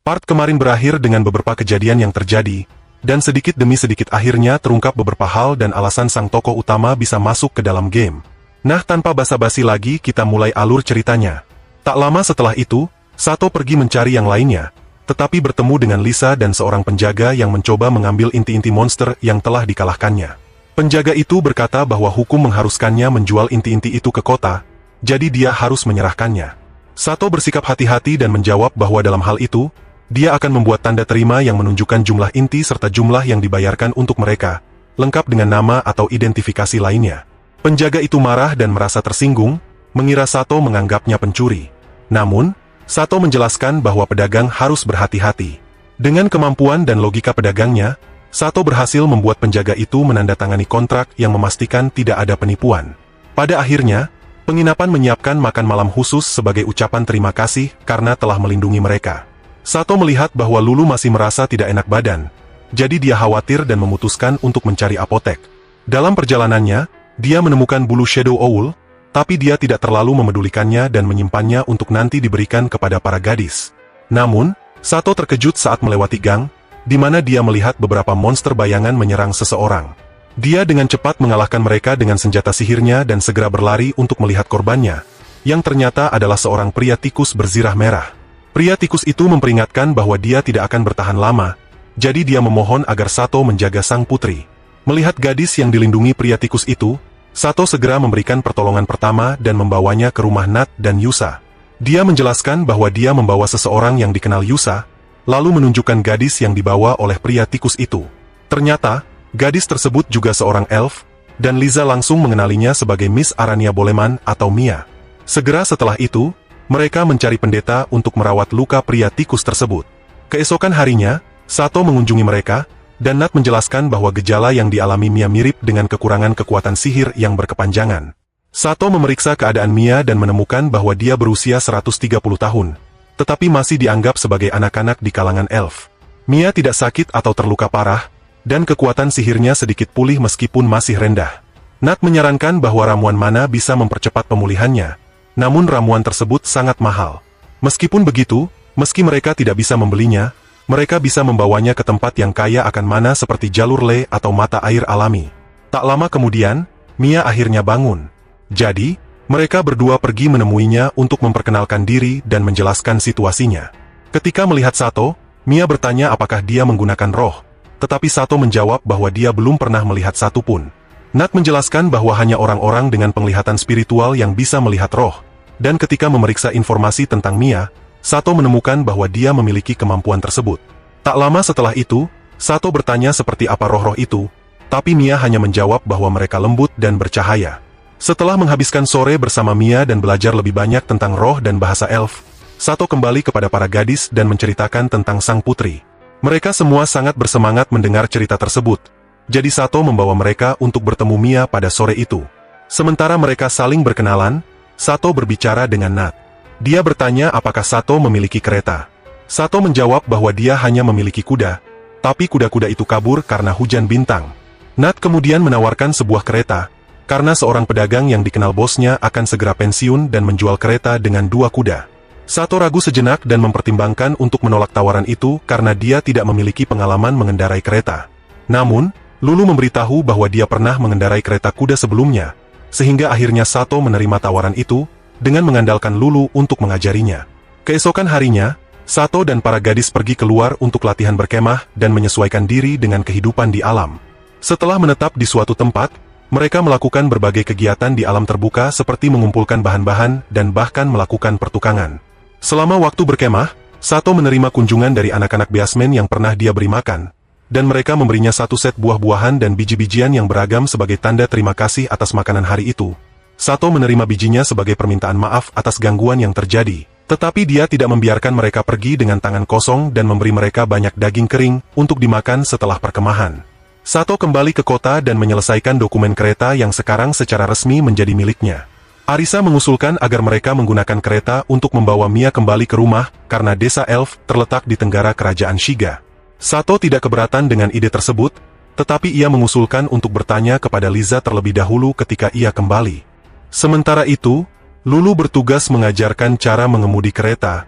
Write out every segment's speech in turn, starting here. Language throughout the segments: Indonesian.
Part kemarin berakhir dengan beberapa kejadian yang terjadi, dan sedikit demi sedikit akhirnya terungkap beberapa hal dan alasan sang tokoh utama bisa masuk ke dalam game. Nah, tanpa basa-basi lagi kita mulai alur ceritanya. Tak lama setelah itu, Sato pergi mencari yang lainnya, tetapi bertemu dengan Lisa dan seorang penjaga yang mencoba mengambil inti-inti monster yang telah dikalahkannya. Penjaga itu berkata bahwa hukum mengharuskannya menjual inti-inti itu ke kota, jadi dia harus menyerahkannya. Sato bersikap hati-hati dan menjawab bahwa dalam hal itu, dia akan membuat tanda terima yang menunjukkan jumlah inti serta jumlah yang dibayarkan untuk mereka, lengkap dengan nama atau identifikasi lainnya. Penjaga itu marah dan merasa tersinggung, mengira Sato menganggapnya pencuri. Namun, Sato menjelaskan bahwa pedagang harus berhati-hati. Dengan kemampuan dan logika pedagangnya, Sato berhasil membuat penjaga itu menandatangani kontrak yang memastikan tidak ada penipuan. Pada akhirnya, penginapan menyiapkan makan malam khusus sebagai ucapan terima kasih karena telah melindungi mereka. Sato melihat bahwa Lulu masih merasa tidak enak badan, jadi dia khawatir dan memutuskan untuk mencari apotek. Dalam perjalanannya, dia menemukan bulu Shadow Owl, tapi dia tidak terlalu memedulikannya dan menyimpannya untuk nanti diberikan kepada para gadis. Namun, Sato terkejut saat melewati gang, di mana dia melihat beberapa monster bayangan menyerang seseorang. Dia dengan cepat mengalahkan mereka dengan senjata sihirnya dan segera berlari untuk melihat korbannya, yang ternyata adalah seorang pria tikus berzirah merah. Pria tikus itu memperingatkan bahwa dia tidak akan bertahan lama, jadi dia memohon agar Sato menjaga sang putri. Melihat gadis yang dilindungi pria tikus itu, Sato segera memberikan pertolongan pertama dan membawanya ke rumah Nat dan Yusa. Dia menjelaskan bahwa dia membawa seseorang yang dikenal Yusa, lalu menunjukkan gadis yang dibawa oleh pria tikus itu. Ternyata, gadis tersebut juga seorang elf, dan Liza langsung mengenalinya sebagai Miss Arania Boleman atau Mia. Segera setelah itu, mereka mencari pendeta untuk merawat luka pria tikus tersebut. Keesokan harinya, Sato mengunjungi mereka, dan Nat menjelaskan bahwa gejala yang dialami Mia mirip dengan kekurangan kekuatan sihir yang berkepanjangan. Sato memeriksa keadaan Mia dan menemukan bahwa dia berusia 130 tahun, tetapi masih dianggap sebagai anak-anak di kalangan elf. Mia tidak sakit atau terluka parah, dan kekuatan sihirnya sedikit pulih meskipun masih rendah. Nat menyarankan bahwa ramuan mana bisa mempercepat pemulihannya, namun ramuan tersebut sangat mahal. Meskipun begitu, meski mereka tidak bisa membelinya, mereka bisa membawanya ke tempat yang kaya akan mana seperti jalur le atau mata air alami. Tak lama kemudian, Mia akhirnya bangun. Jadi, mereka berdua pergi menemuinya untuk memperkenalkan diri dan menjelaskan situasinya. Ketika melihat Sato, Mia bertanya apakah dia menggunakan roh, tetapi Sato menjawab bahwa dia belum pernah melihat satu pun. Nat menjelaskan bahwa hanya orang-orang dengan penglihatan spiritual yang bisa melihat roh, dan ketika memeriksa informasi tentang Mia, Sato menemukan bahwa dia memiliki kemampuan tersebut. Tak lama setelah itu, Sato bertanya seperti apa roh-roh itu, tapi Mia hanya menjawab bahwa mereka lembut dan bercahaya. Setelah menghabiskan sore bersama Mia dan belajar lebih banyak tentang roh dan bahasa elf, Sato kembali kepada para gadis dan menceritakan tentang sang putri. Mereka semua sangat bersemangat mendengar cerita tersebut, jadi Sato membawa mereka untuk bertemu Mia pada sore itu. Sementara mereka saling berkenalan, Sato berbicara dengan Nat. Dia bertanya apakah Sato memiliki kereta. Sato menjawab bahwa dia hanya memiliki kuda, tapi kuda-kuda itu kabur karena hujan bintang. Nat kemudian menawarkan sebuah kereta, karena seorang pedagang yang dikenal bosnya akan segera pensiun dan menjual kereta dengan 2 kuda. Sato ragu sejenak dan mempertimbangkan untuk menolak tawaran itu karena dia tidak memiliki pengalaman mengendarai kereta. Namun, Lulu memberitahu bahwa dia pernah mengendarai kereta kuda sebelumnya, sehingga akhirnya Sato menerima tawaran itu, dengan mengandalkan Lulu untuk mengajarinya. Keesokan harinya, Sato dan para gadis pergi keluar untuk latihan berkemah dan menyesuaikan diri dengan kehidupan di alam. Setelah menetap di suatu tempat, mereka melakukan berbagai kegiatan di alam terbuka seperti mengumpulkan bahan-bahan dan bahkan melakukan pertukangan. Selama waktu berkemah, Sato menerima kunjungan dari anak-anak biasmen yang pernah dia beri makan, dan mereka memberinya 1 set buah-buahan dan biji-bijian yang beragam sebagai tanda terima kasih atas makanan hari itu. Sato menerima bijinya sebagai permintaan maaf atas gangguan yang terjadi, tetapi dia tidak membiarkan mereka pergi dengan tangan kosong dan memberi mereka banyak daging kering untuk dimakan setelah perkemahan. Sato kembali ke kota dan menyelesaikan dokumen kereta yang sekarang secara resmi menjadi miliknya. Arisa mengusulkan agar mereka menggunakan kereta untuk membawa Mia kembali ke rumah karena desa elf terletak di tenggara kerajaan Shiga. Sato tidak keberatan dengan ide tersebut, tetapi ia mengusulkan untuk bertanya kepada Liza terlebih dahulu ketika ia kembali. Sementara itu, Lulu bertugas mengajarkan cara mengemudi kereta,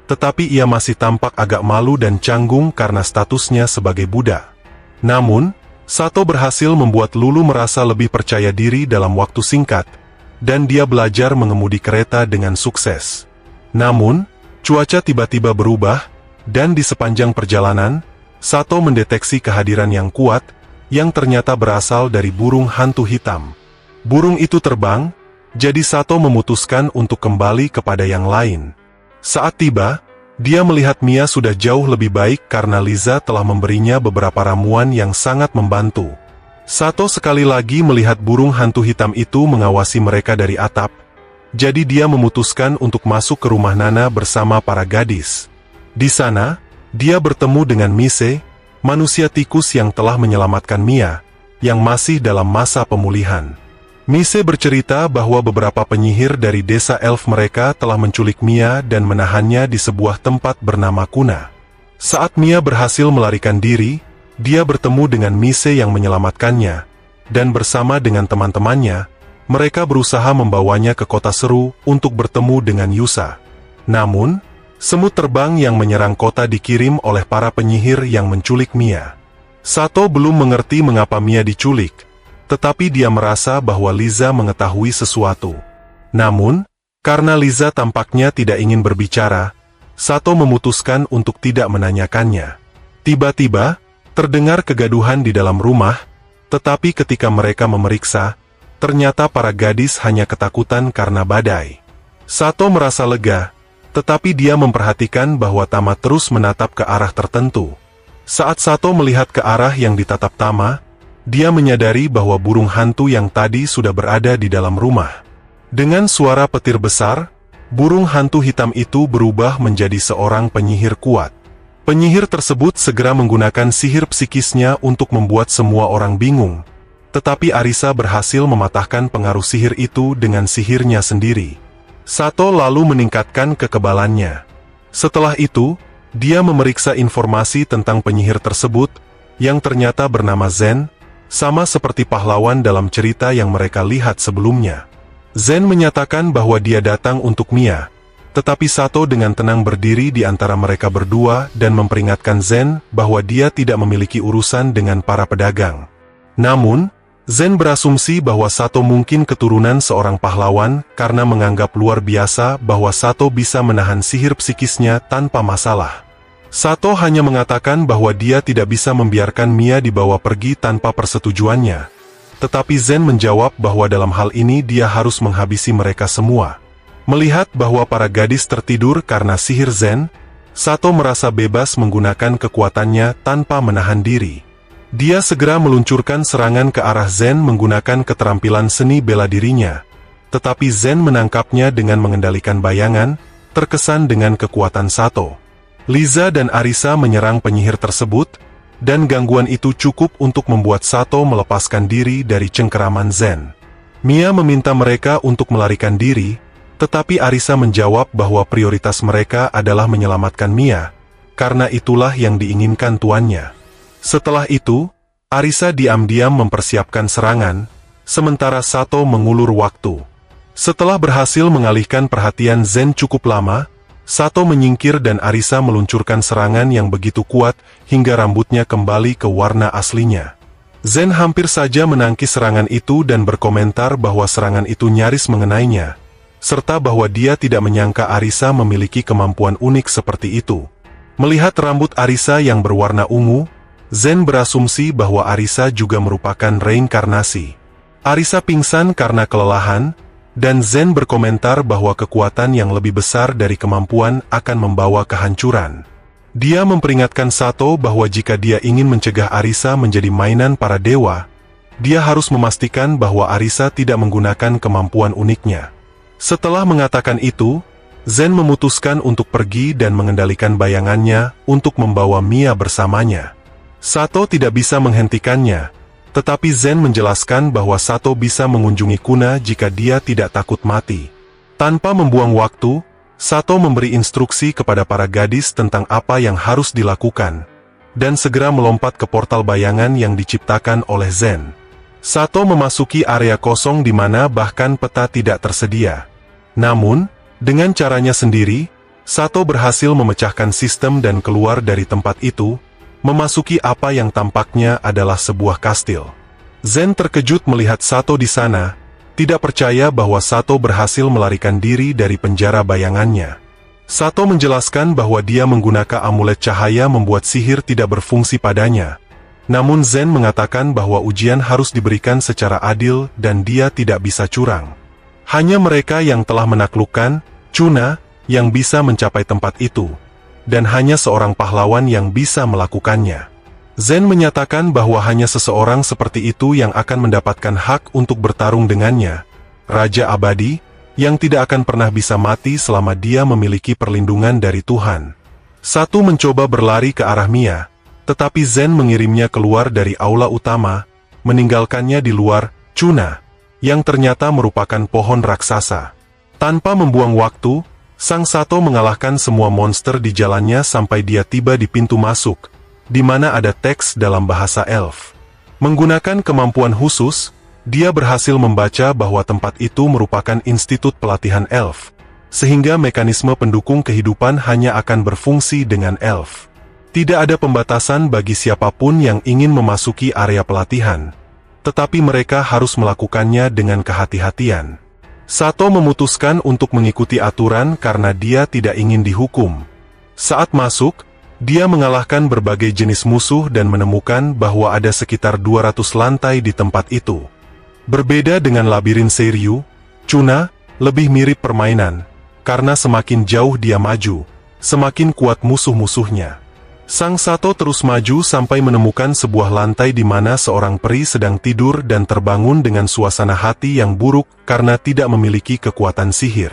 tetapi ia masih tampak agak malu dan canggung karena statusnya sebagai budak. Namun, Sato berhasil membuat Lulu merasa lebih percaya diri dalam waktu singkat, dan dia belajar mengemudi kereta dengan sukses. Namun, cuaca tiba-tiba berubah, dan di sepanjang perjalanan, Sato mendeteksi kehadiran yang kuat, yang ternyata berasal dari burung hantu hitam. Burung itu terbang, jadi Sato memutuskan untuk kembali kepada yang lain. Saat tiba, dia melihat Mia sudah jauh lebih baik karena Liza telah memberinya beberapa ramuan yang sangat membantu. Sato sekali lagi melihat burung hantu hitam itu mengawasi mereka dari atap, jadi dia memutuskan untuk masuk ke rumah Nana bersama para gadis. Di sana, dia bertemu dengan Mise, manusia tikus yang telah menyelamatkan Mia, yang masih dalam masa pemulihan. Mise bercerita bahwa beberapa penyihir dari desa elf mereka telah menculik Mia dan menahannya di sebuah tempat bernama Kuna. Saat Mia berhasil melarikan diri, dia bertemu dengan Mise yang menyelamatkannya, dan bersama dengan teman-temannya, mereka berusaha membawanya ke kota seru untuk bertemu dengan Yusa. Namun, semut terbang yang menyerang kota dikirim oleh para penyihir yang menculik Mia. Sato belum mengerti mengapa Mia diculik, tetapi dia merasa bahwa Liza mengetahui sesuatu. Namun, karena Liza tampaknya tidak ingin berbicara, Sato memutuskan untuk tidak menanyakannya. Tiba-tiba, terdengar kegaduhan di dalam rumah, tetapi ketika mereka memeriksa, ternyata para gadis hanya ketakutan karena badai. Sato merasa lega, tetapi dia memperhatikan bahwa Tama terus menatap ke arah tertentu. Saat Sato melihat ke arah yang ditatap Tama, dia menyadari bahwa burung hantu yang tadi sudah berada di dalam rumah. Dengan suara petir besar, burung hantu hitam itu berubah menjadi seorang penyihir kuat. Penyihir tersebut segera menggunakan sihir psikisnya untuk membuat semua orang bingung. Tetapi Arisa berhasil mematahkan pengaruh sihir itu dengan sihirnya sendiri. Sato lalu meningkatkan kekebalannya. Setelah itu, dia memeriksa informasi tentang penyihir tersebut, yang ternyata bernama Zen, sama seperti pahlawan dalam cerita yang mereka lihat sebelumnya. Zen menyatakan bahwa dia datang untuk Mia, tetapi Sato dengan tenang berdiri di antara mereka berdua dan memperingatkan Zen bahwa dia tidak memiliki urusan dengan para pedagang. Namun, Zen berasumsi bahwa Sato mungkin keturunan seorang pahlawan karena menganggap luar biasa bahwa Sato bisa menahan sihir psikisnya tanpa masalah. Sato hanya mengatakan bahwa dia tidak bisa membiarkan Mia dibawa pergi tanpa persetujuannya. Tetapi Zen menjawab bahwa dalam hal ini dia harus menghabisi mereka semua. Melihat bahwa para gadis tertidur karena sihir Zen, Sato merasa bebas menggunakan kekuatannya tanpa menahan diri. Dia segera meluncurkan serangan ke arah Zen menggunakan keterampilan seni bela dirinya. Tetapi Zen menangkapnya dengan mengendalikan bayangan, terkesan dengan kekuatan Sato. Liza dan Arisa menyerang penyihir tersebut, dan gangguan itu cukup untuk membuat Sato melepaskan diri dari cengkeraman Zen. Mia meminta mereka untuk melarikan diri, tetapi Arisa menjawab bahwa prioritas mereka adalah menyelamatkan Mia, karena itulah yang diinginkan tuannya. Setelah itu, Arisa diam-diam mempersiapkan serangan, sementara Sato mengulur waktu. Setelah berhasil mengalihkan perhatian Zen cukup lama, Sato menyingkir dan Arisa meluncurkan serangan yang begitu kuat hingga rambutnya kembali ke warna aslinya. Zen hampir saja menangkis serangan itu dan berkomentar bahwa serangan itu nyaris mengenainya, serta bahwa dia tidak menyangka Arisa memiliki kemampuan unik seperti itu. Melihat rambut Arisa yang berwarna ungu, Zen berasumsi bahwa Arisa juga merupakan reinkarnasi. Arisa pingsan karena kelelahan, dan Zen berkomentar bahwa kekuatan yang lebih besar dari kemampuan akan membawa kehancuran. Dia memperingatkan Sato bahwa jika dia ingin mencegah Arisa menjadi mainan para dewa, dia harus memastikan bahwa Arisa tidak menggunakan kemampuan uniknya. Setelah mengatakan itu, Zen memutuskan untuk pergi dan mengendalikan bayangannya untuk membawa Mia bersamanya. Sato tidak bisa menghentikannya, tetapi Zen menjelaskan bahwa Sato bisa mengunjungi Kuna jika dia tidak takut mati. Tanpa membuang waktu, Sato memberi instruksi kepada para gadis tentang apa yang harus dilakukan, dan segera melompat ke portal bayangan yang diciptakan oleh Zen. Sato memasuki area kosong di mana bahkan peta tidak tersedia. Namun, dengan caranya sendiri, Sato berhasil memecahkan sistem dan keluar dari tempat itu, memasuki apa yang tampaknya adalah sebuah kastil. Zen terkejut melihat Sato di sana, tidak percaya bahwa Sato berhasil melarikan diri dari penjara bayangannya. Sato menjelaskan bahwa dia menggunakan amulet cahaya membuat sihir tidak berfungsi padanya. Namun Zen mengatakan bahwa ujian harus diberikan secara adil dan dia tidak bisa curang. Hanya mereka yang telah menaklukkan Cuna yang bisa mencapai tempat itu, dan hanya seorang pahlawan yang bisa melakukannya. Zen menyatakan bahwa hanya seseorang seperti itu yang akan mendapatkan hak untuk bertarung dengannya, Raja Abadi, yang tidak akan pernah bisa mati selama dia memiliki perlindungan dari Tuhan. Sato mencoba berlari ke arah Mia, tetapi Zen mengirimnya keluar dari aula utama, meninggalkannya di luar Cuna, yang ternyata merupakan pohon raksasa. Tanpa membuang waktu, Sang Sato mengalahkan semua monster di jalannya sampai dia tiba di pintu masuk, di mana ada teks dalam bahasa elf. Menggunakan kemampuan khusus, dia berhasil membaca bahwa tempat itu merupakan institut pelatihan elf, sehingga mekanisme pendukung kehidupan hanya akan berfungsi dengan elf. Tidak ada pembatasan bagi siapapun yang ingin memasuki area pelatihan, tetapi mereka harus melakukannya dengan kehati-hatian. Sato memutuskan untuk mengikuti aturan karena dia tidak ingin dihukum. Saat masuk, dia mengalahkan berbagai jenis musuh dan menemukan bahwa ada sekitar 200 lantai di tempat itu. Berbeda dengan labirin Seiryu, Cuna lebih mirip permainan, karena semakin jauh dia maju, semakin kuat musuh-musuhnya. Sang Sato terus maju sampai menemukan sebuah lantai di mana seorang peri sedang tidur dan terbangun dengan suasana hati yang buruk karena tidak memiliki kekuatan sihir.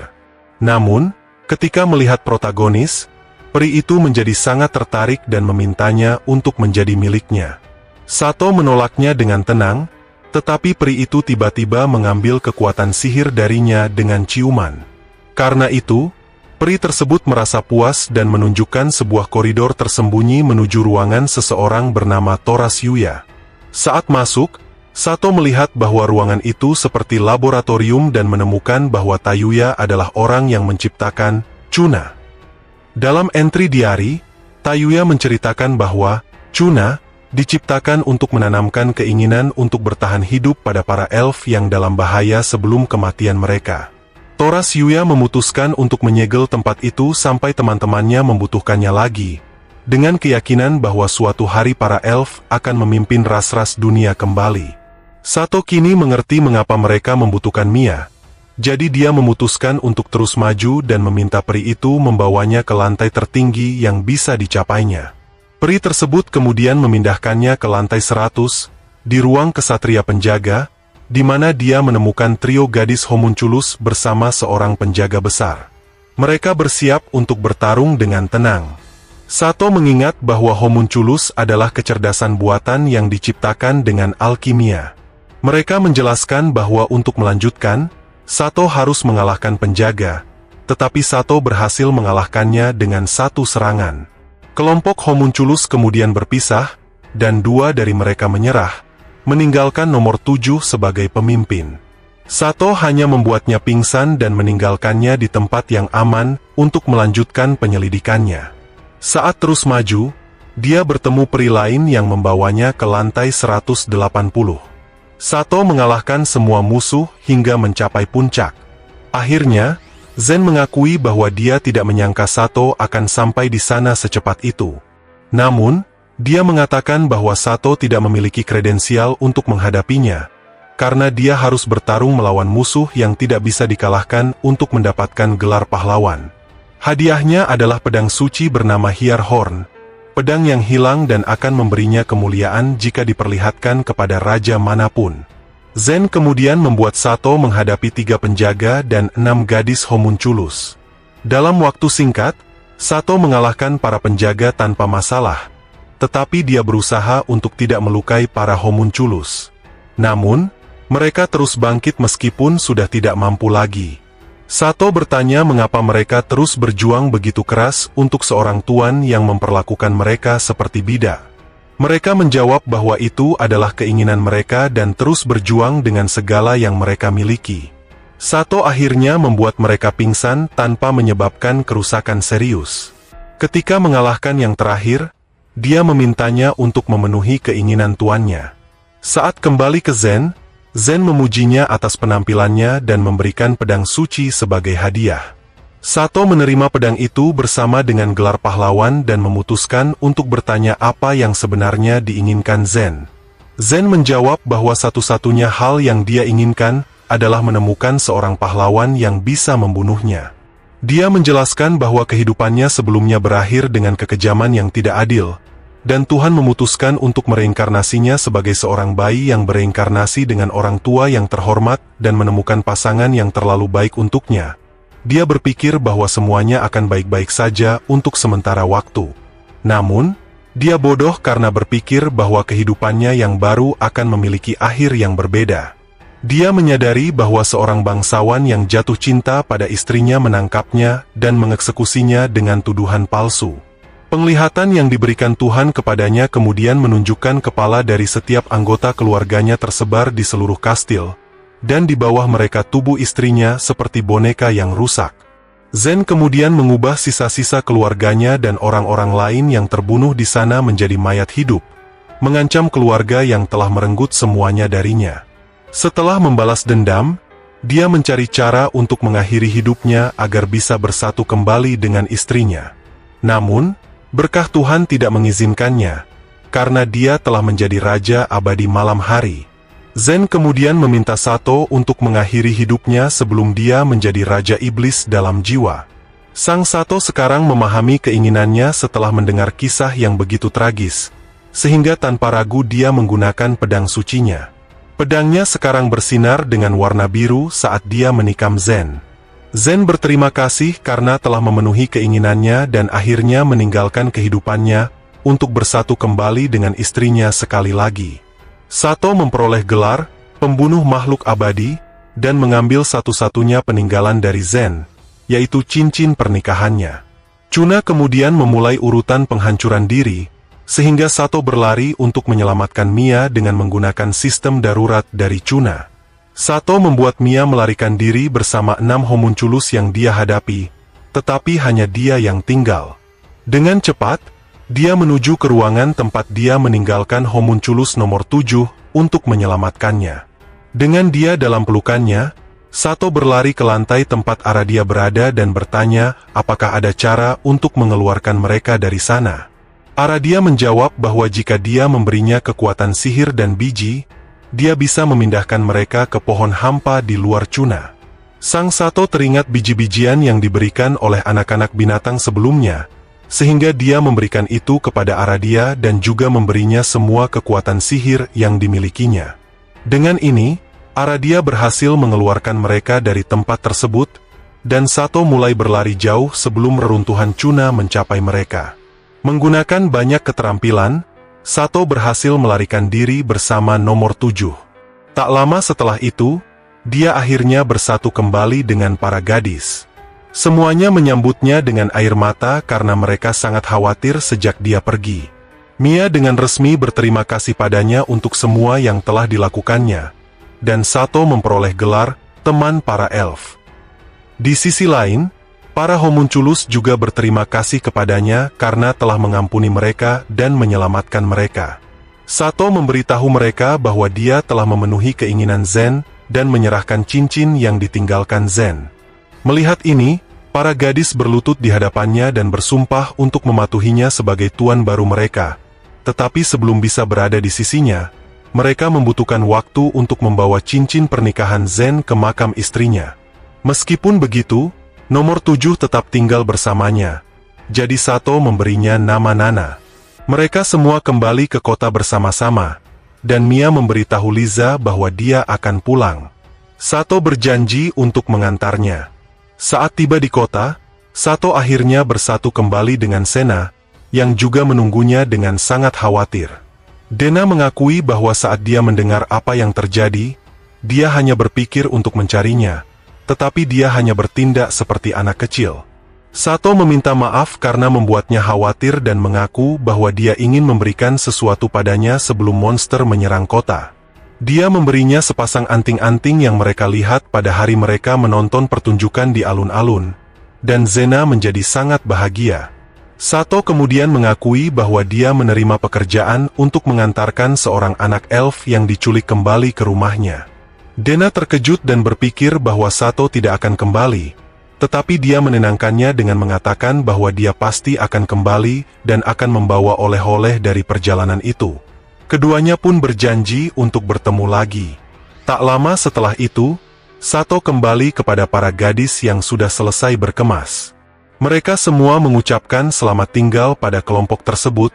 Namun, ketika melihat protagonis, peri itu menjadi sangat tertarik dan memintanya untuk menjadi miliknya. Sato menolaknya dengan tenang, tetapi peri itu tiba-tiba mengambil kekuatan sihir darinya dengan ciuman. Karena itu, peri tersebut merasa puas dan menunjukkan sebuah koridor tersembunyi menuju ruangan seseorang bernama Toras Yuya. Saat masuk, Sato melihat bahwa ruangan itu seperti laboratorium dan menemukan bahwa Tayuya adalah orang yang menciptakan Cuna. Dalam entry diary, Tayuya menceritakan bahwa Cuna diciptakan untuk menanamkan keinginan untuk bertahan hidup pada para elf yang dalam bahaya sebelum kematian mereka. Toras Yuya memutuskan untuk menyegel tempat itu sampai teman-temannya membutuhkannya lagi, dengan keyakinan bahwa suatu hari para elf akan memimpin ras-ras dunia kembali. Sato kini mengerti mengapa mereka membutuhkan Mia, jadi dia memutuskan untuk terus maju dan meminta peri itu membawanya ke lantai tertinggi yang bisa dicapainya. Peri tersebut kemudian memindahkannya ke lantai 100, di ruang kesatria penjaga, di mana dia menemukan trio gadis homunculus bersama seorang penjaga besar. Mereka bersiap untuk bertarung dengan tenang. Sato mengingat bahwa homunculus adalah kecerdasan buatan yang diciptakan dengan alkimia. Mereka menjelaskan bahwa untuk melanjutkan, Sato harus mengalahkan penjaga, tetapi Sato berhasil mengalahkannya dengan satu serangan. Kelompok homunculus kemudian berpisah, dan dua dari mereka menyerah, meninggalkan nomor 7 sebagai pemimpin. Sato hanya membuatnya pingsan dan meninggalkannya di tempat yang aman untuk melanjutkan penyelidikannya. Saat terus maju, dia bertemu peri lain yang membawanya ke lantai 180. Sato mengalahkan semua musuh hingga mencapai puncak. Akhirnya, Zen mengakui bahwa dia tidak menyangka Sato akan sampai di sana secepat itu. Namun, dia mengatakan bahwa Sato tidak memiliki kredensial untuk menghadapinya, karena dia harus bertarung melawan musuh yang tidak bisa dikalahkan untuk mendapatkan gelar pahlawan. Hadiahnya adalah pedang suci bernama Hiar Horn, pedang yang hilang dan akan memberinya kemuliaan jika diperlihatkan kepada raja manapun. Zen kemudian membuat Sato menghadapi 3 penjaga dan 6 gadis homunculus. Dalam waktu singkat, Sato mengalahkan para penjaga tanpa masalah, tetapi dia berusaha untuk tidak melukai para homunculus. Namun, mereka terus bangkit meskipun sudah tidak mampu lagi. Sato bertanya mengapa mereka terus berjuang begitu keras untuk seorang tuan yang memperlakukan mereka seperti bidak. Mereka menjawab bahwa itu adalah keinginan mereka dan terus berjuang dengan segala yang mereka miliki. Sato akhirnya membuat mereka pingsan tanpa menyebabkan kerusakan serius. Ketika mengalahkan yang terakhir, dia memintanya untuk memenuhi keinginan tuannya. Saat kembali ke Zen, Zen memujinya atas penampilannya dan memberikan pedang suci sebagai hadiah. Sato menerima pedang itu bersama dengan gelar pahlawan dan memutuskan untuk bertanya apa yang sebenarnya diinginkan Zen. Zen menjawab bahwa satu-satunya hal yang dia inginkan adalah menemukan seorang pahlawan yang bisa membunuhnya. Dia menjelaskan bahwa kehidupannya sebelumnya berakhir dengan kekejaman yang tidak adil, dan Tuhan memutuskan untuk mereinkarnasinya sebagai seorang bayi yang bereinkarnasi dengan orang tua yang terhormat dan menemukan pasangan yang terlalu baik untuknya. Dia berpikir bahwa semuanya akan baik-baik saja untuk sementara waktu. Namun, dia bodoh karena berpikir bahwa kehidupannya yang baru akan memiliki akhir yang berbeda. Dia menyadari bahwa seorang bangsawan yang jatuh cinta pada istrinya menangkapnya dan mengeksekusinya dengan tuduhan palsu. Penglihatan yang diberikan Tuhan kepadanya kemudian menunjukkan kepala dari setiap anggota keluarganya tersebar di seluruh kastil, dan di bawah mereka tubuh istrinya seperti boneka yang rusak. Zen kemudian mengubah sisa-sisa keluarganya dan orang-orang lain yang terbunuh di sana menjadi mayat hidup, mengancam keluarga yang telah merenggut semuanya darinya. Setelah membalas dendam, dia mencari cara untuk mengakhiri hidupnya agar bisa bersatu kembali dengan istrinya. Namun, berkah Tuhan tidak mengizinkannya, karena dia telah menjadi raja abadi malam hari. Zen kemudian meminta Sato untuk mengakhiri hidupnya sebelum dia menjadi raja iblis dalam jiwa. Sang Sato sekarang memahami keinginannya setelah mendengar kisah yang begitu tragis, sehingga tanpa ragu dia menggunakan pedang sucinya. Pedangnya sekarang bersinar dengan warna biru saat dia menikam Zen. Zen berterima kasih karena telah memenuhi keinginannya dan akhirnya meninggalkan kehidupannya untuk bersatu kembali dengan istrinya sekali lagi. Sato memperoleh gelar pembunuh makhluk abadi dan mengambil satu-satunya peninggalan dari Zen, yaitu cincin pernikahannya. Chuna kemudian memulai urutan penghancuran diri, sehingga Sato berlari untuk menyelamatkan Mia dengan menggunakan sistem darurat dari Chuna. Sato membuat Mia melarikan diri bersama 6 homunculus yang dia hadapi, tetapi hanya dia yang tinggal. Dengan cepat, dia menuju ke ruangan tempat dia meninggalkan homunculus nomor 7 untuk menyelamatkannya. Dengan dia dalam pelukannya, Sato berlari ke lantai tempat Aradia berada dan bertanya apakah ada cara untuk mengeluarkan mereka dari sana. Aradia menjawab bahwa jika dia memberinya kekuatan sihir dan biji, dia bisa memindahkan mereka ke pohon hampa di luar Chuna. Sang Sato teringat biji-bijian yang diberikan oleh anak-anak binatang sebelumnya, sehingga dia memberikan itu kepada Aradia dan juga memberinya semua kekuatan sihir yang dimilikinya. Dengan ini, Aradia berhasil mengeluarkan mereka dari tempat tersebut, dan Sato mulai berlari jauh sebelum reruntuhan Chuna mencapai mereka. Menggunakan banyak keterampilan, Sato berhasil melarikan diri bersama nomor 7. Tak lama setelah itu, dia akhirnya bersatu kembali dengan para gadis. Semuanya menyambutnya dengan air mata karena mereka sangat khawatir sejak dia pergi. Mia dengan resmi berterima kasih padanya untuk semua yang telah dilakukannya, dan Sato memperoleh gelar teman para elf. Di sisi lain, para homunculus juga berterima kasih kepadanya karena telah mengampuni mereka dan menyelamatkan mereka. Sato memberitahu mereka bahwa dia telah memenuhi keinginan Zen dan menyerahkan cincin yang ditinggalkan Zen. Melihat ini, para gadis berlutut di hadapannya dan bersumpah untuk mematuhinya sebagai tuan baru mereka. Tetapi sebelum bisa berada di sisinya, mereka membutuhkan waktu untuk membawa cincin pernikahan Zen ke makam istrinya. Meskipun begitu, nomor 7 tetap tinggal bersamanya. Jadi Sato memberinya nama Nana. Mereka semua kembali ke kota bersama-sama, dan Mia memberitahu Liza bahwa dia akan pulang. Sato berjanji untuk mengantarnya. Saat tiba di kota, Sato akhirnya bersatu kembali dengan Sena, yang juga menunggunya dengan sangat khawatir. Dena mengakui bahwa saat dia mendengar apa yang terjadi, dia hanya berpikir untuk mencarinya, tetapi dia hanya bertindak seperti anak kecil. Sato meminta maaf karena membuatnya khawatir dan mengaku bahwa dia ingin memberikan sesuatu padanya sebelum monster menyerang kota. Dia memberinya sepasang anting-anting yang mereka lihat pada hari mereka menonton pertunjukan di alun-alun, dan Zena menjadi sangat bahagia. Sato kemudian mengakui bahwa dia menerima pekerjaan untuk mengantarkan seorang anak elf yang diculik kembali ke rumahnya. Dena terkejut dan berpikir bahwa Sato tidak akan kembali, tetapi dia menenangkannya dengan mengatakan bahwa dia pasti akan kembali dan akan membawa oleh-oleh dari perjalanan itu. Keduanya pun berjanji untuk bertemu lagi. Tak lama setelah itu, Sato kembali kepada para gadis yang sudah selesai berkemas. Mereka semua mengucapkan selamat tinggal pada kelompok tersebut,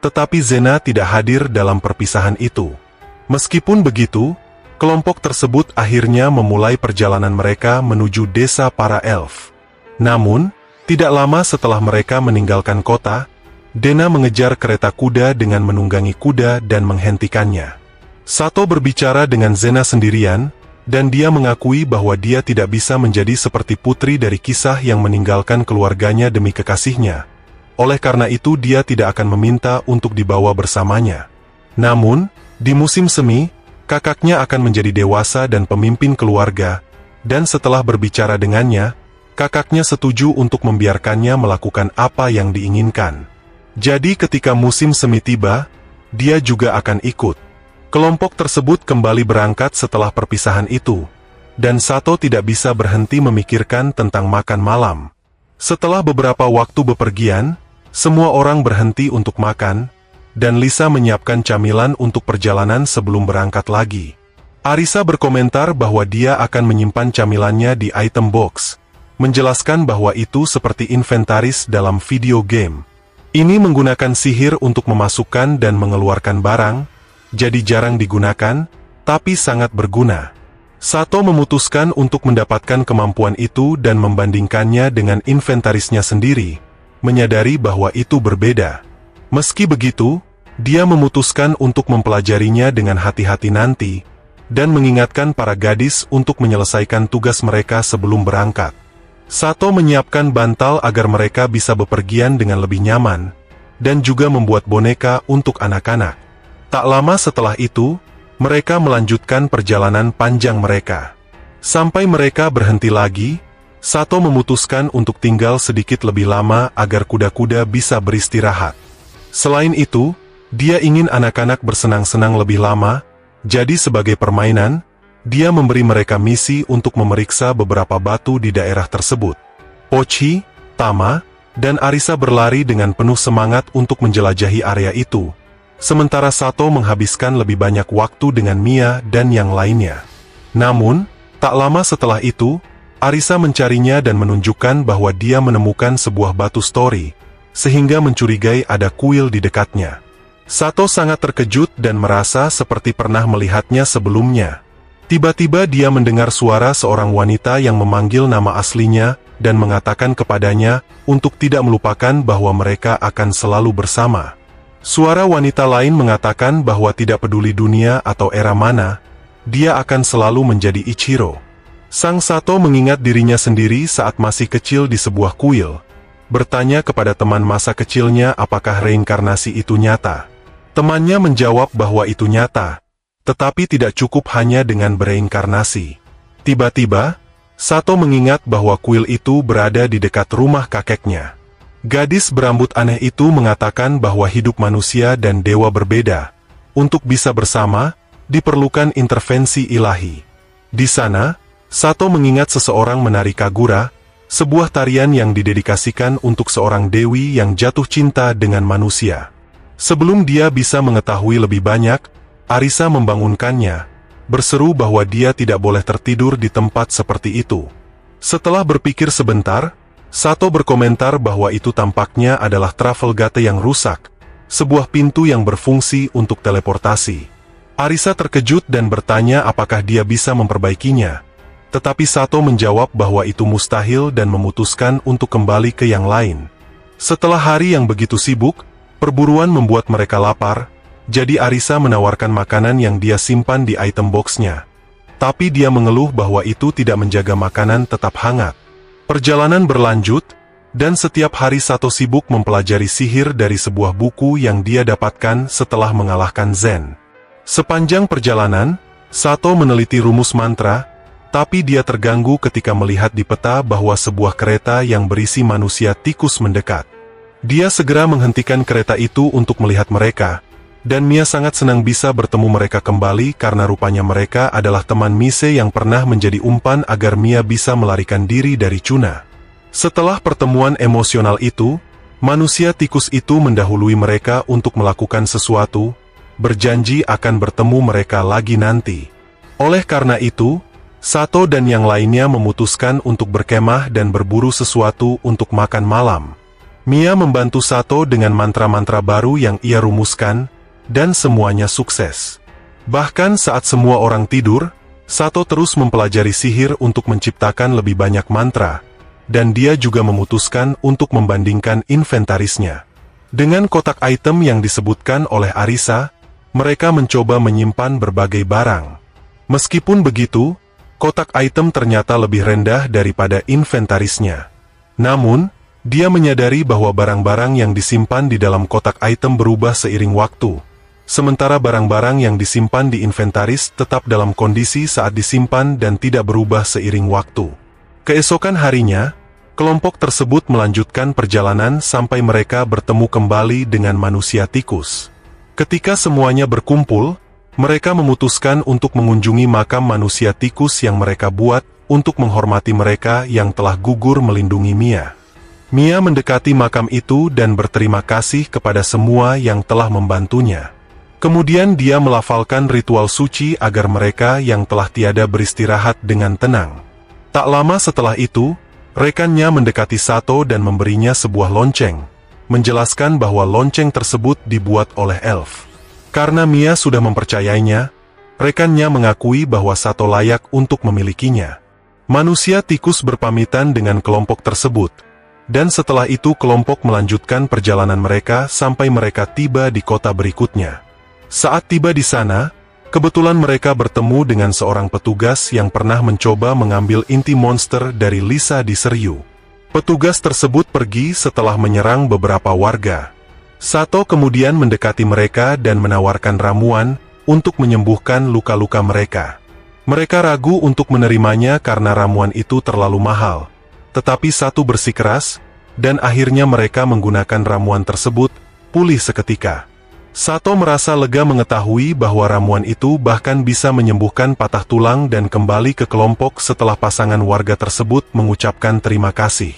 tetapi Zena tidak hadir dalam perpisahan itu. Meskipun begitu, kelompok tersebut akhirnya memulai perjalanan mereka menuju desa para elf. Namun, tidak lama setelah mereka meninggalkan kota, Dena mengejar kereta kuda dengan menunggangi kuda dan menghentikannya. Sato berbicara dengan Zena sendirian, dan dia mengakui bahwa dia tidak bisa menjadi seperti putri dari kisah yang meninggalkan keluarganya demi kekasihnya. Oleh karena itu dia tidak akan meminta untuk dibawa bersamanya. Namun, di musim semi, kakaknya akan menjadi dewasa dan pemimpin keluarga, dan setelah berbicara dengannya, kakaknya setuju untuk membiarkannya melakukan apa yang diinginkan. Jadi ketika musim semi tiba, dia juga akan ikut. Kelompok tersebut kembali berangkat setelah perpisahan itu, dan Sato tidak bisa berhenti memikirkan tentang makan malam. Setelah beberapa waktu bepergian, semua orang berhenti untuk makan, dan Lisa menyiapkan camilan untuk perjalanan sebelum berangkat lagi. Arisa berkomentar bahwa dia akan menyimpan camilannya di item box, menjelaskan bahwa itu seperti inventaris dalam video game. Ini menggunakan sihir untuk memasukkan dan mengeluarkan barang, jadi jarang digunakan, tapi sangat berguna. Sato memutuskan untuk mendapatkan kemampuan itu dan membandingkannya dengan inventarisnya sendiri, menyadari bahwa itu berbeda. Meski begitu, dia memutuskan untuk mempelajarinya dengan hati-hati nanti, dan mengingatkan para gadis untuk menyelesaikan tugas mereka sebelum berangkat. Sato menyiapkan bantal agar mereka bisa bepergian dengan lebih nyaman, dan juga membuat boneka untuk anak-anak. Tak lama setelah itu, mereka melanjutkan perjalanan panjang mereka. Sampai mereka berhenti lagi, Sato memutuskan untuk tinggal sedikit lebih lama agar kuda-kuda bisa beristirahat. Selain itu, dia ingin anak-anak bersenang-senang lebih lama, jadi sebagai permainan, dia memberi mereka misi untuk memeriksa beberapa batu di daerah tersebut. Pochi, Tama, dan Arisa berlari dengan penuh semangat untuk menjelajahi area itu, sementara Sato menghabiskan lebih banyak waktu dengan Mia dan yang lainnya. Namun, tak lama setelah itu, Arisa mencarinya dan menunjukkan bahwa dia menemukan sebuah batu story, sehingga mencurigai ada kuil di dekatnya. Sato sangat terkejut dan merasa seperti pernah melihatnya sebelumnya. Tiba-tiba dia mendengar suara seorang wanita yang memanggil nama aslinya dan mengatakan kepadanya untuk tidak melupakan bahwa mereka akan selalu bersama. Suara wanita lain mengatakan bahwa tidak peduli dunia atau era mana, dia akan selalu menjadi Ichiro. Sang Sato mengingat dirinya sendiri saat masih kecil di sebuah kuil, bertanya kepada teman masa kecilnya apakah reinkarnasi itu nyata. Temannya menjawab bahwa itu nyata, tetapi tidak cukup hanya dengan bereinkarnasi. Tiba-tiba, Sato mengingat bahwa kuil itu berada di dekat rumah kakeknya. Gadis berambut aneh itu mengatakan bahwa hidup manusia dan dewa berbeda. Untuk bisa bersama, diperlukan intervensi ilahi. Di sana, Sato mengingat seseorang menari kagura, sebuah tarian yang didedikasikan untuk seorang dewi yang jatuh cinta dengan manusia. Sebelum dia bisa mengetahui lebih banyak, Arisa membangunkannya, berseru bahwa dia tidak boleh tertidur di tempat seperti itu. Setelah berpikir sebentar, Sato berkomentar bahwa itu tampaknya adalah travel gate yang rusak, sebuah pintu yang berfungsi untuk teleportasi. Arisa terkejut dan bertanya apakah dia bisa memperbaikinya, tetapi Sato menjawab bahwa itu mustahil dan memutuskan untuk kembali ke yang lain. Setelah hari yang begitu sibuk, perburuan membuat mereka lapar, jadi Arisa menawarkan makanan yang dia simpan di item box-nya. Tapi dia mengeluh bahwa itu tidak menjaga makanan tetap hangat. Perjalanan berlanjut, dan setiap hari Sato sibuk mempelajari sihir dari sebuah buku yang dia dapatkan setelah mengalahkan Zen. Sepanjang perjalanan, Sato meneliti rumus mantra, tapi dia terganggu ketika melihat di peta bahwa sebuah kereta yang berisi manusia tikus mendekat. Dia segera menghentikan kereta itu untuk melihat mereka, dan Mia sangat senang bisa bertemu mereka kembali karena rupanya mereka adalah teman Mise yang pernah menjadi umpan agar Mia bisa melarikan diri dari Chuna. Setelah pertemuan emosional itu, manusia tikus itu mendahului mereka untuk melakukan sesuatu, berjanji akan bertemu mereka lagi nanti. Oleh karena itu, Sato dan yang lainnya memutuskan untuk berkemah dan berburu sesuatu untuk makan malam. Mia membantu Sato dengan mantra-mantra baru yang ia rumuskan, dan semuanya sukses. Bahkan saat semua orang tidur, Sato terus mempelajari sihir untuk menciptakan lebih banyak mantra, dan dia juga memutuskan untuk membandingkan inventarisnya. Dengan kotak item yang disebutkan oleh Arisa, mereka mencoba menyimpan berbagai barang. Meskipun begitu, kotak item ternyata lebih rendah daripada inventarisnya. Namun, dia menyadari bahwa barang-barang yang disimpan di dalam kotak item berubah seiring waktu, sementara barang-barang yang disimpan di inventaris tetap dalam kondisi saat disimpan dan tidak berubah seiring waktu. Keesokan harinya, kelompok tersebut melanjutkan perjalanan sampai mereka bertemu kembali dengan manusia tikus. Ketika semuanya berkumpul, mereka memutuskan untuk mengunjungi makam manusia tikus yang mereka buat untuk menghormati mereka yang telah gugur melindungi Mia. Mia mendekati makam itu dan berterima kasih kepada semua yang telah membantunya. Kemudian dia melafalkan ritual suci agar mereka yang telah tiada beristirahat dengan tenang. Tak lama setelah itu, rekannya mendekati Sato dan memberinya sebuah lonceng, menjelaskan bahwa lonceng tersebut dibuat oleh elf. Karena Mia sudah mempercayainya, rekannya mengakui bahwa Sato layak untuk memilikinya. Manusia tikus berpamitan dengan kelompok tersebut, dan setelah itu kelompok melanjutkan perjalanan mereka sampai mereka tiba di kota berikutnya. Saat tiba di sana, kebetulan mereka bertemu dengan seorang petugas yang pernah mencoba mengambil inti monster dari Lisa di Seryu. Petugas tersebut pergi setelah menyerang beberapa warga. Sato kemudian mendekati mereka dan menawarkan ramuan untuk menyembuhkan luka-luka mereka. Mereka ragu untuk menerimanya karena ramuan itu terlalu mahal. Tetapi Sato bersikeras, dan akhirnya mereka menggunakan ramuan tersebut, pulih seketika. Sato merasa lega mengetahui bahwa ramuan itu bahkan bisa menyembuhkan patah tulang dan kembali ke kelompok setelah pasangan warga tersebut mengucapkan terima kasih.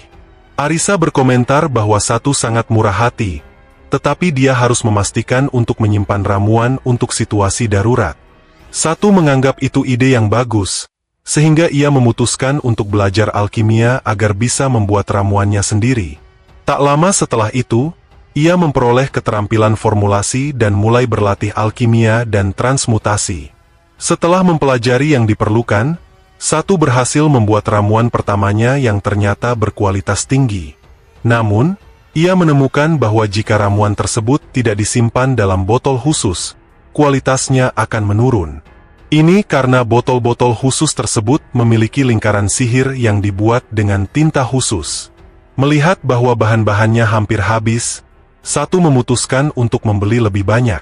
Arisa berkomentar bahwa Sato sangat murah hati, tetapi dia harus memastikan untuk menyimpan ramuan untuk situasi darurat. Sato menganggap itu ide yang bagus, sehingga ia memutuskan untuk belajar alkimia agar bisa membuat ramuannya sendiri. Tak lama setelah itu, ia memperoleh keterampilan formulasi dan mulai berlatih alkimia dan transmutasi. Setelah mempelajari yang diperlukan, Sato berhasil membuat ramuan pertamanya yang ternyata berkualitas tinggi. Namun, ia menemukan bahwa jika ramuan tersebut tidak disimpan dalam botol khusus, kualitasnya akan menurun. Ini karena botol-botol khusus tersebut memiliki lingkaran sihir yang dibuat dengan tinta khusus. Melihat bahwa bahan-bahannya hampir habis, Sato memutuskan untuk membeli lebih banyak.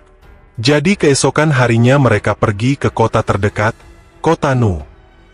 Jadi keesokan harinya mereka pergi ke kota terdekat, Kota Nu.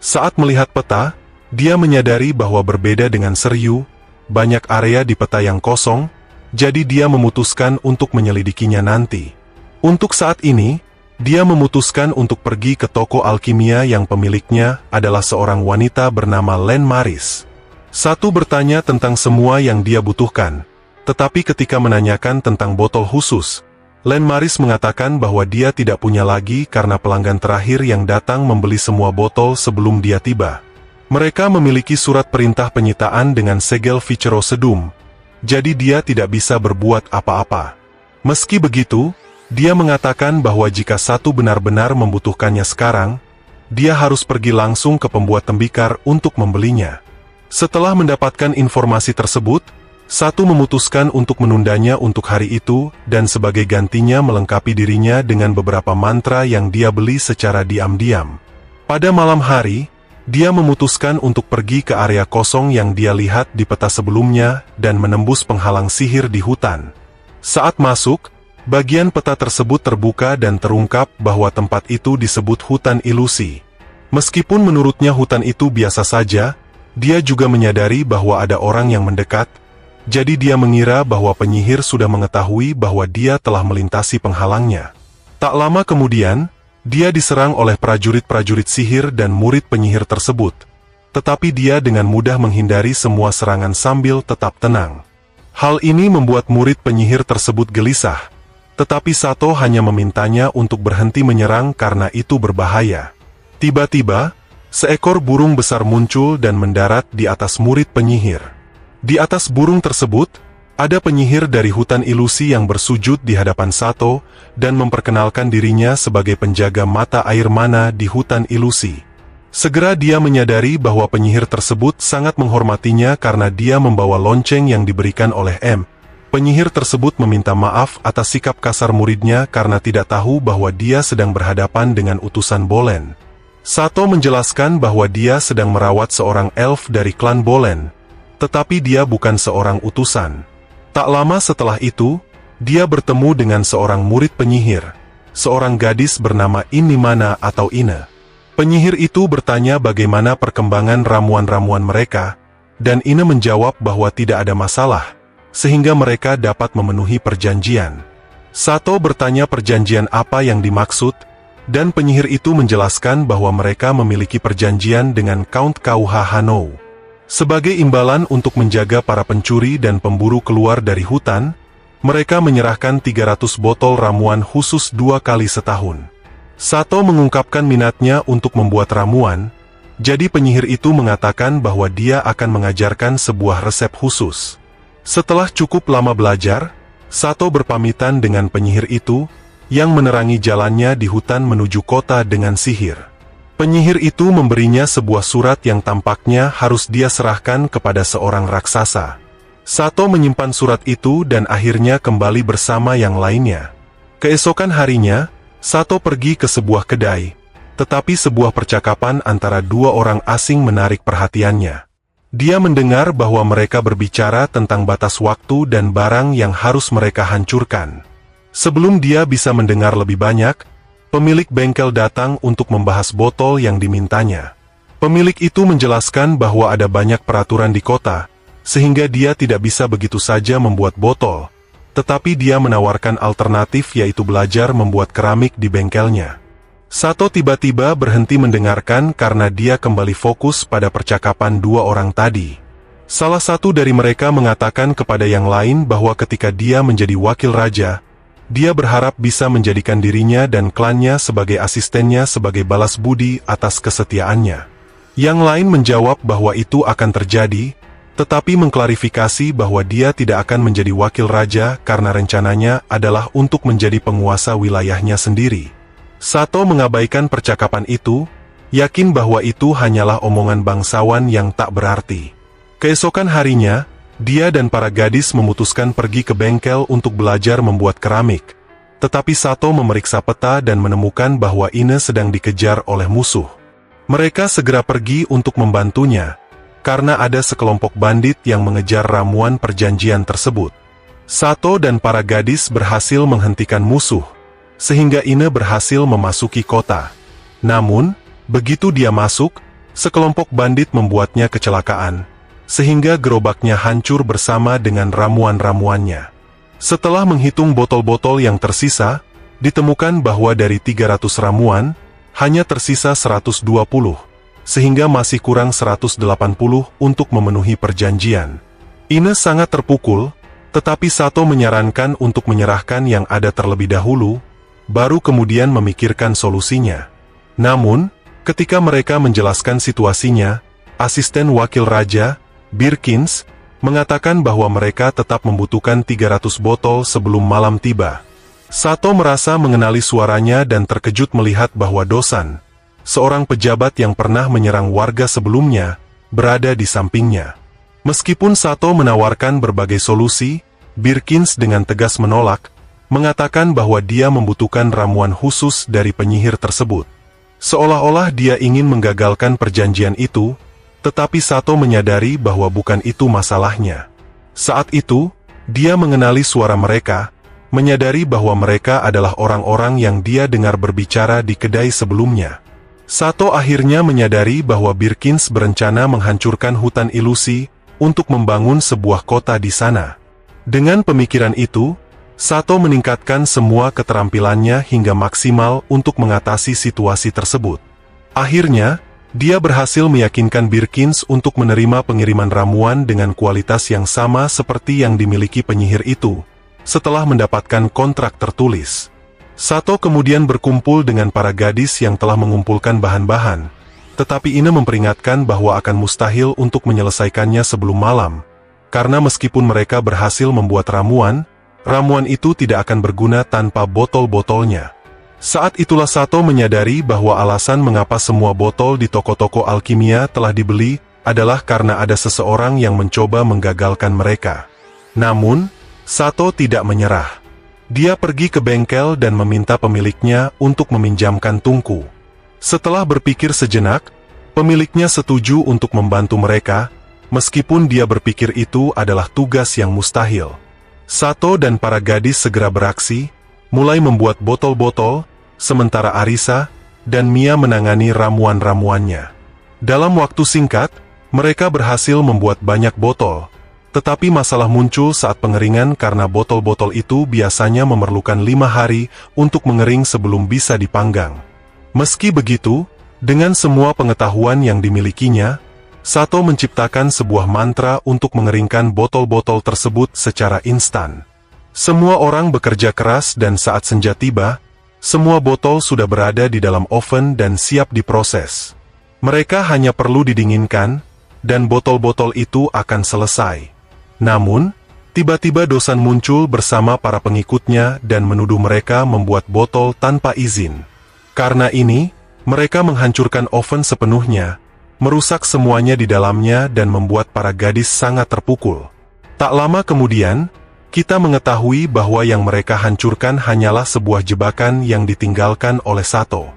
Saat melihat peta, dia menyadari bahwa berbeda dengan Seryu, banyak area di peta yang kosong, jadi dia memutuskan untuk menyelidikinya nanti. Untuk saat ini, dia memutuskan untuk pergi ke toko alkimia yang pemiliknya adalah seorang wanita bernama Len Maris. Sato bertanya tentang semua yang dia butuhkan, tetapi ketika menanyakan tentang botol khusus, Len Maris mengatakan bahwa dia tidak punya lagi karena pelanggan terakhir yang datang membeli semua botol sebelum dia tiba. Mereka memiliki surat perintah penyitaan dengan segel Vicero Sedum, jadi dia tidak bisa berbuat apa-apa. Meski begitu, dia mengatakan bahwa jika Sato benar-benar membutuhkannya sekarang, dia harus pergi langsung ke pembuat tembikar untuk membelinya. Setelah mendapatkan informasi tersebut, Sato memutuskan untuk menundanya untuk hari itu dan sebagai gantinya melengkapi dirinya dengan beberapa mantra yang dia beli secara diam-diam. Pada malam hari, dia memutuskan untuk pergi ke area kosong yang dia lihat di peta sebelumnya dan menembus penghalang sihir di hutan. Saat masuk, Bagian peta tersebut terbuka dan terungkap bahwa tempat itu disebut hutan ilusi. Meskipun menurutnya hutan itu biasa saja, dia juga menyadari bahwa ada orang yang mendekat, jadi dia mengira bahwa penyihir sudah mengetahui bahwa dia telah melintasi penghalangnya. Tak lama kemudian, dia diserang oleh prajurit-prajurit sihir dan murid penyihir tersebut. Tetapi dia dengan mudah menghindari semua serangan sambil tetap tenang. Hal ini membuat murid penyihir tersebut gelisah. Tetapi Sato hanya memintanya untuk berhenti menyerang karena itu berbahaya. Tiba-tiba, seekor burung besar muncul dan mendarat di atas murid penyihir. Di atas burung tersebut, ada penyihir dari hutan ilusi yang bersujud di hadapan Sato dan memperkenalkan dirinya sebagai penjaga mata air mana di hutan ilusi. Segera dia menyadari bahwa penyihir tersebut sangat menghormatinya karena dia membawa lonceng yang diberikan oleh M. Penyihir tersebut meminta maaf atas sikap kasar muridnya karena tidak tahu bahwa dia sedang berhadapan dengan utusan Bolen. Sato menjelaskan bahwa dia sedang merawat seorang elf dari klan Bolen, tetapi dia bukan seorang utusan. Tak lama setelah itu, dia bertemu dengan seorang murid penyihir, seorang gadis bernama Inimana atau Ine. Penyihir itu bertanya bagaimana perkembangan ramuan-ramuan mereka, dan Ine menjawab bahwa tidak ada masalah, sehingga mereka dapat memenuhi perjanjian. Sato bertanya perjanjian apa yang dimaksud, dan penyihir itu menjelaskan bahwa mereka memiliki perjanjian dengan Count Kauha Hanou. Sebagai imbalan untuk menjaga para pencuri dan pemburu keluar dari hutan, mereka menyerahkan 300 botol ramuan khusus 2 kali setahun. Sato mengungkapkan minatnya untuk membuat ramuan, jadi penyihir itu mengatakan bahwa dia akan mengajarkan sebuah resep khusus. Setelah cukup lama belajar, Sato berpamitan dengan penyihir itu, yang menerangi jalannya di hutan menuju kota dengan sihir. Penyihir itu memberinya sebuah surat yang tampaknya harus dia serahkan kepada seorang raksasa. Sato menyimpan surat itu dan akhirnya kembali bersama yang lainnya. Keesokan harinya, Sato pergi ke sebuah kedai, tetapi sebuah percakapan antara dua orang asing menarik perhatiannya. Dia mendengar bahwa mereka berbicara tentang batas waktu dan barang yang harus mereka hancurkan. Sebelum dia bisa mendengar lebih banyak, pemilik bengkel datang untuk membahas botol yang dimintanya. Pemilik itu menjelaskan bahwa ada banyak peraturan di kota, sehingga dia tidak bisa begitu saja membuat botol, tetapi dia menawarkan alternatif yaitu belajar membuat keramik di bengkelnya. Sato tiba-tiba berhenti mendengarkan karena dia kembali fokus pada percakapan dua orang tadi. Salah satu dari mereka mengatakan kepada yang lain bahwa ketika dia menjadi wakil raja, dia berharap bisa menjadikan dirinya dan klannya sebagai asistennya sebagai balas budi atas kesetiaannya. Yang lain menjawab bahwa itu akan terjadi, tetapi mengklarifikasi bahwa dia tidak akan menjadi wakil raja karena rencananya adalah untuk menjadi penguasa wilayahnya sendiri. Sato mengabaikan percakapan itu, yakin bahwa itu hanyalah omongan bangsawan yang tak berarti. Keesokan harinya, dia dan para gadis memutuskan pergi ke bengkel untuk belajar membuat keramik. Tetapi Sato memeriksa peta dan menemukan bahwa Ine sedang dikejar oleh musuh. Mereka segera pergi untuk membantunya, karena ada sekelompok bandit yang mengejar ramuan perjanjian tersebut. Sato dan para gadis berhasil menghentikan musuh, sehingga Ine berhasil memasuki kota. Namun, begitu dia masuk, sekelompok bandit membuatnya kecelakaan, sehingga gerobaknya hancur bersama dengan ramuan-ramuannya. Setelah menghitung botol-botol yang tersisa, ditemukan bahwa dari 300 ramuan, hanya tersisa 120, sehingga masih kurang 180 untuk memenuhi perjanjian. Ine sangat terpukul, tetapi Sato menyarankan untuk menyerahkan yang ada terlebih dahulu, baru kemudian memikirkan solusinya. Namun, ketika mereka menjelaskan situasinya, asisten wakil raja, Birkins, mengatakan bahwa mereka tetap membutuhkan 300 botol sebelum malam tiba. Sato merasa mengenali suaranya dan terkejut melihat bahwa Dosan, seorang pejabat yang pernah menyerang warga sebelumnya, berada di sampingnya. Meskipun Sato menawarkan berbagai solusi, Birkins dengan tegas menolak, mengatakan bahwa dia membutuhkan ramuan khusus dari penyihir tersebut. Seolah-olah dia ingin menggagalkan perjanjian itu, tetapi Sato menyadari bahwa bukan itu masalahnya. Saat itu, dia mengenali suara mereka, menyadari bahwa mereka adalah orang-orang yang dia dengar berbicara di kedai sebelumnya. Sato akhirnya menyadari bahwa Birkins berencana menghancurkan hutan ilusi untuk membangun sebuah kota di sana. Dengan pemikiran itu, Sato meningkatkan semua keterampilannya hingga maksimal untuk mengatasi situasi tersebut. Akhirnya, dia berhasil meyakinkan Birkins untuk menerima pengiriman ramuan dengan kualitas yang sama seperti yang dimiliki penyihir itu, setelah mendapatkan kontrak tertulis. Sato kemudian berkumpul dengan para gadis yang telah mengumpulkan bahan-bahan, tetapi Ine memperingatkan bahwa akan mustahil untuk menyelesaikannya sebelum malam, karena meskipun mereka berhasil membuat ramuan, ramuan itu tidak akan berguna tanpa botol-botolnya. Saat itulah Sato menyadari bahwa alasan mengapa semua botol di toko-toko alkimia telah dibeli adalah karena ada seseorang yang mencoba menggagalkan mereka. Namun, Sato tidak menyerah. Dia pergi ke bengkel dan meminta pemiliknya untuk meminjamkan tungku. Setelah berpikir sejenak, pemiliknya setuju untuk membantu mereka, meskipun dia berpikir itu adalah tugas yang mustahil. Sato dan para gadis segera beraksi, mulai membuat botol-botol, sementara Arisa dan Mia menangani ramuan-ramuannya. Dalam waktu singkat, mereka berhasil membuat banyak botol. Tetapi masalah muncul saat pengeringan karena botol-botol itu biasanya memerlukan 5 hari untuk mengering sebelum bisa dipanggang. Meski begitu, dengan semua pengetahuan yang dimilikinya, Sato menciptakan sebuah mantra untuk mengeringkan botol-botol tersebut secara instan. Semua orang bekerja keras dan saat senja tiba, semua botol sudah berada di dalam oven dan siap diproses. Mereka hanya perlu didinginkan, dan botol-botol itu akan selesai. Namun, tiba-tiba Dosan muncul bersama para pengikutnya dan menuduh mereka membuat botol tanpa izin. Karena ini, mereka menghancurkan oven sepenuhnya, merusak semuanya di dalamnya dan membuat para gadis sangat terpukul. Tak lama kemudian, kita mengetahui bahwa yang mereka hancurkan hanyalah sebuah jebakan yang ditinggalkan oleh Sato.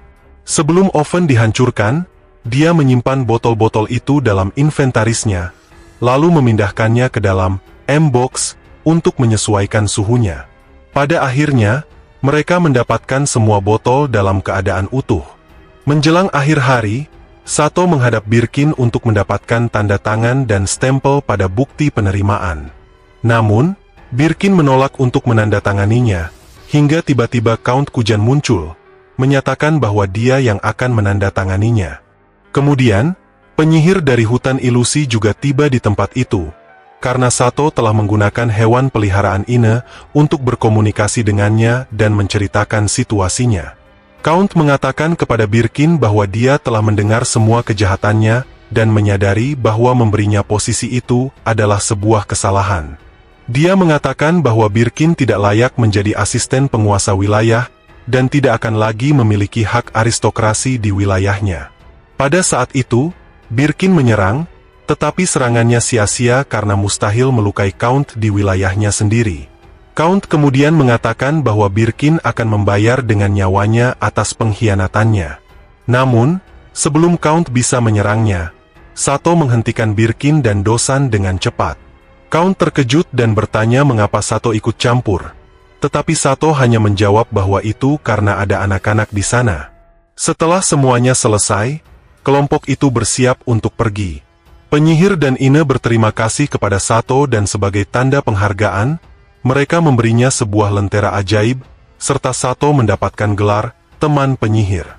Sebelum oven dihancurkan, dia menyimpan botol-botol itu dalam inventarisnya, lalu memindahkannya ke dalam M-box untuk menyesuaikan suhunya. Pada akhirnya, mereka mendapatkan semua botol dalam keadaan utuh. Menjelang akhir hari, Sato menghadap Birkin untuk mendapatkan tanda tangan dan stempel pada bukti penerimaan. Namun, Birkin menolak untuk menandatanganinya, hingga tiba-tiba Count Kujan muncul, menyatakan bahwa dia yang akan menandatanganinya. Kemudian, penyihir dari hutan ilusi juga tiba di tempat itu, karena Sato telah menggunakan hewan peliharaan Ine untuk berkomunikasi dengannya dan menceritakan situasinya. Count mengatakan kepada Birkin bahwa dia telah mendengar semua kejahatannya dan menyadari bahwa memberinya posisi itu adalah sebuah kesalahan. Dia mengatakan bahwa Birkin tidak layak menjadi asisten penguasa wilayah dan tidak akan lagi memiliki hak aristokrasi di wilayahnya. Pada saat itu, Birkin menyerang, tetapi serangannya sia-sia karena mustahil melukai Count di wilayahnya sendiri. Count kemudian mengatakan bahwa Birkin akan membayar dengan nyawanya atas pengkhianatannya. Namun, sebelum Count bisa menyerangnya, Sato menghentikan Birkin dan Dosan dengan cepat. Count terkejut dan bertanya mengapa Sato ikut campur, tetapi Sato hanya menjawab bahwa itu karena ada anak-anak di sana. Setelah semuanya selesai, kelompok itu bersiap untuk pergi. Penyihir dan Ine berterima kasih kepada Sato dan sebagai tanda penghargaan, mereka memberinya sebuah lentera ajaib, serta Sato mendapatkan gelar teman penyihir.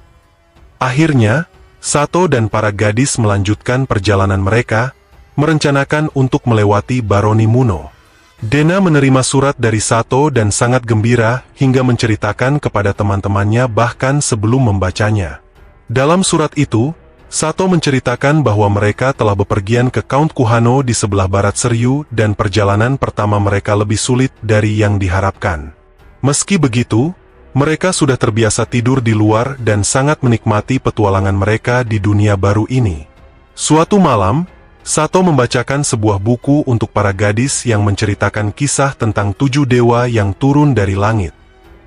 Akhirnya, Sato dan para gadis melanjutkan perjalanan mereka, merencanakan untuk melewati Baroni Muno. Dena menerima surat dari Sato dan sangat gembira hingga menceritakan kepada teman-temannya bahkan sebelum membacanya. Dalam surat itu, Sato menceritakan bahwa mereka telah bepergian ke Count Kuhano di sebelah barat Seryu dan perjalanan pertama mereka lebih sulit dari yang diharapkan. Meski begitu, mereka sudah terbiasa tidur di luar dan sangat menikmati petualangan mereka di dunia baru ini. Suatu malam, Sato membacakan sebuah buku untuk para gadis yang menceritakan kisah tentang 7 dewa yang turun dari langit.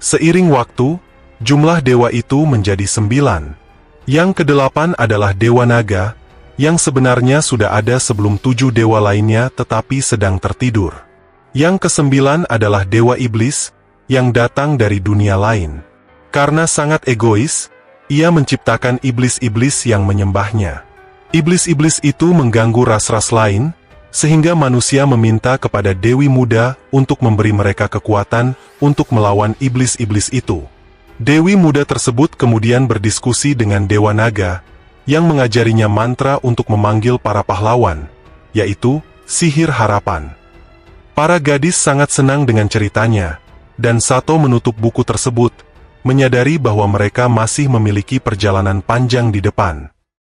Seiring waktu, jumlah dewa itu menjadi 9. Yang ke-8 adalah Dewa Naga, yang sebenarnya sudah ada sebelum 7 dewa lainnya tetapi sedang tertidur. Yang ke-9 adalah Dewa Iblis, yang datang dari dunia lain. Karena sangat egois, ia menciptakan iblis-iblis yang menyembahnya. Iblis-iblis itu mengganggu ras-ras lain, sehingga manusia meminta kepada Dewi Muda untuk memberi mereka kekuatan untuk melawan iblis-iblis itu. Dewi Muda tersebut kemudian berdiskusi dengan Dewa Naga, yang mengajarinya mantra untuk memanggil para pahlawan, yaitu sihir harapan. Para gadis sangat senang dengan ceritanya, dan Sato menutup buku tersebut, menyadari bahwa mereka masih memiliki perjalanan panjang di depan.